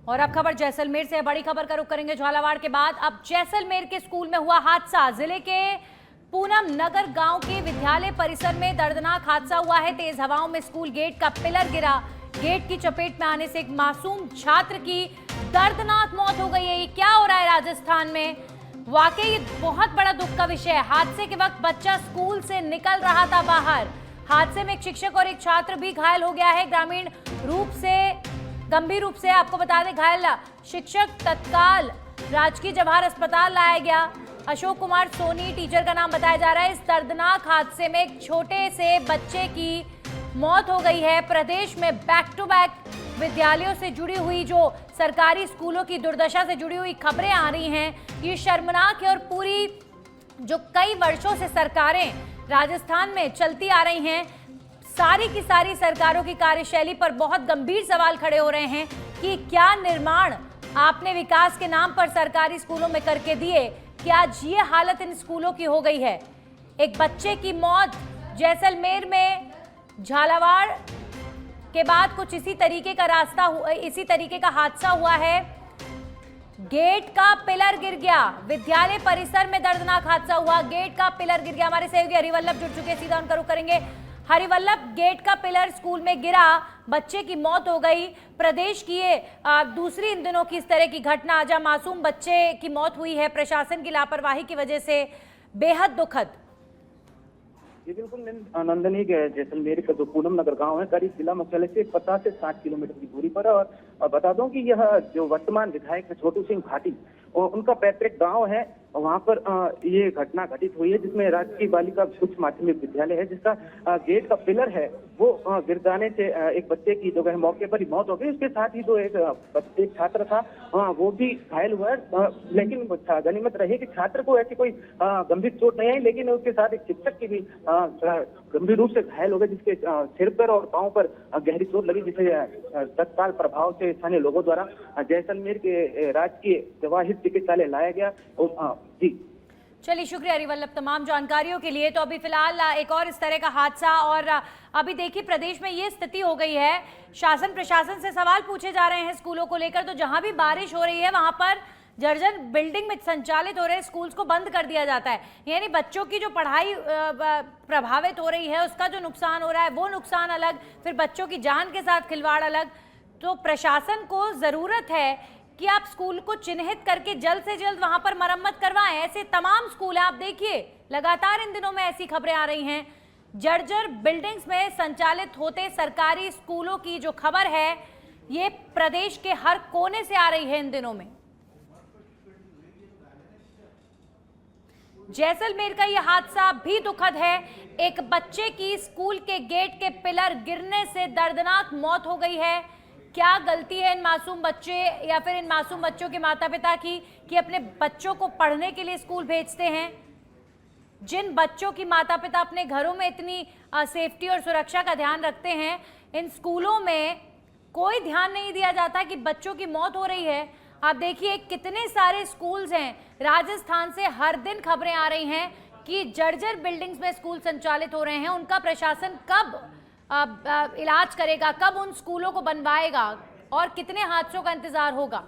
और अब खबर जैसलमेर से, बड़ी खबर का रुख करेंगे झालावाड़ के बाद। अब जैसलमेर के स्कूल में हुआ हादसा। जिले के पूनम नगर गांव के विद्यालय परिसर में दर्दनाक हादसा हुआ है। तेज हवाओं में स्कूल गेट का पिलर गिरा। गेट की चपेट में आने से एक मासूम छात्र की दर्दनाक मौत हो गई है। ये क्या हो रहा है राजस्थान में? वाकई ये बहुत बड़ा दुख का विषय है। हादसे के वक्त बच्चा स्कूल से निकल रहा था बाहर। हादसे में एक शिक्षक और एक छात्र भी घायल हो गया है। गंभीर रूप से आपको बता दें, घायल शिक्षक तत्काल राजकीय जवाहर अस्पताल लाया गया। अशोक कुमार सोनी टीचर का नाम बताया जा रहा है। इस दर्दनाक हादसे में एक छोटे से बच्चे की मौत हो गई है। प्रदेश में बैक टू बैक विद्यालयों से जुड़ी हुई, जो सरकारी स्कूलों की दुर्दशा से जुड़ी हुई खबरें आ रही हैं, ये शर्मनाक है। और पूरी जो कई वर्षों से सरकारें राजस्थान में चलती आ रही हैं, सारी की सारी सरकारों की कार्यशैली पर बहुत गंभीर सवाल खड़े हो रहे हैं कि क्या निर्माण आपने विकास के नाम पर सरकारी स्कूलों में करके दिए, कि आज ये हालत इन स्कूलों की हो गई है। एक बच्चे की मौत जैसलमेर में, झालावाड़ के बाद कुछ इसी तरीके का हादसा हुआ है। गेट का पिलर गिर गया। विद्यालय परिसर में दर्दनाक हादसा हुआ। गेट का पिलर गिर गया। हमारे सहयोगी हरिवल्लभ जुड़ चुके हैं, सीधा उनका रुख करेंगे। हरिवल्लभ, गेट का पिलर स्कूल में गिरा, बच्चे की मौत हो गई। प्रदेश की ये दूसरी इन दिनों की इस तरह की घटना जहां मासूम बच्चे की मौत हुई है प्रशासन की लापरवाही की वजह से। बेहद दुखद। ये बिल्कुल नंदनी के जैसलमेर का जो पूनम नगर गांव है, करीब जिला मुख्यालय से 50 से 60 किलोमीटर की दूरी पर है। और बता दूं कि यह जो वर्तमान विधायक है छोटू सिंह भाटी, उनका पैतृक गांव है। वहां पर ये घटना घटित हुई है, जिसमें राजकीय बालिका उच्च माध्यमिक विद्यालय है, जिसका गेट का पिलर है वो गिर जाने से एक बच्चे की जो है मौके पर ही मौत हो गई। उसके साथ ही जो एक छात्र था वो भी घायल हुआ है। लेकिन गनीमत रही कि छात्र को ऐसी कोई गंभीर चोट नहीं आई, लेकिन उसके साथ एक शिक्षक की भी गंभीर रूप से घायल हो गए, जिसके सिर पर और पांव पर गहरी चोट लगी, जिसे तत्काल प्रभाव से स्थानीय लोगों द्वारा जैसलमेर के राजकीय जवाहर चिकित्सालय लाया गया। जी चलिए, शुक्रिया हरिवल्लभ तमाम जानकारियों के लिए। तो अभी फिलहाल एक और इस तरह का हादसा, और अभी देखिए प्रदेश में ये स्थिति हो गई है। शासन प्रशासन से सवाल पूछे जा रहे हैं स्कूलों को लेकर। तो जहां भी बारिश हो रही है वहां पर जर्जर बिल्डिंग में संचालित हो रहे स्कूल्स को बंद कर दिया जाता है। यानी बच्चों की जो पढ़ाई प्रभावित हो रही है, उसका जो नुकसान हो रहा है वो नुकसान अलग, फिर बच्चों की जान के साथ खिलवाड़ अलग। तो प्रशासन को जरूरत है कि आप स्कूल को चिन्हित करके जल्द से जल्द वहां पर मरम्मत करवाएं। ऐसे तमाम स्कूल हैं, आप देखिए लगातार इन दिनों में ऐसी खबरें आ रही हैं। जर्जर बिल्डिंग्स में संचालित होते सरकारी स्कूलों की जो खबर है, ये प्रदेश के हर कोने से आ रही है इन दिनों में। जैसलमेर का यह हादसा भी दुखद है। एक बच्चे की स्कूल के गेट के पिलर गिरने से दर्दनाक मौत हो गई है। क्या गलती है इन मासूम बच्चे या फिर इन मासूम बच्चों के माता पिता की कि अपने बच्चों को पढ़ने के लिए स्कूल भेजते हैं। जिन बच्चों की माता पिता अपने घरों में इतनी सेफ्टी और सुरक्षा का ध्यान रखते हैं, इन स्कूलों में कोई ध्यान नहीं दिया जाता कि बच्चों की मौत हो रही है। आप देखिए कितने सारे स्कूल्स हैं राजस्थान से, हर दिन खबरें आ रही हैं कि जर्जर बिल्डिंग्स में स्कूल संचालित हो रहे हैं। उनका प्रशासन कब इलाज करेगा, कब उन स्कूलों को बनवाएगा, और कितने हादसों का इंतजार होगा।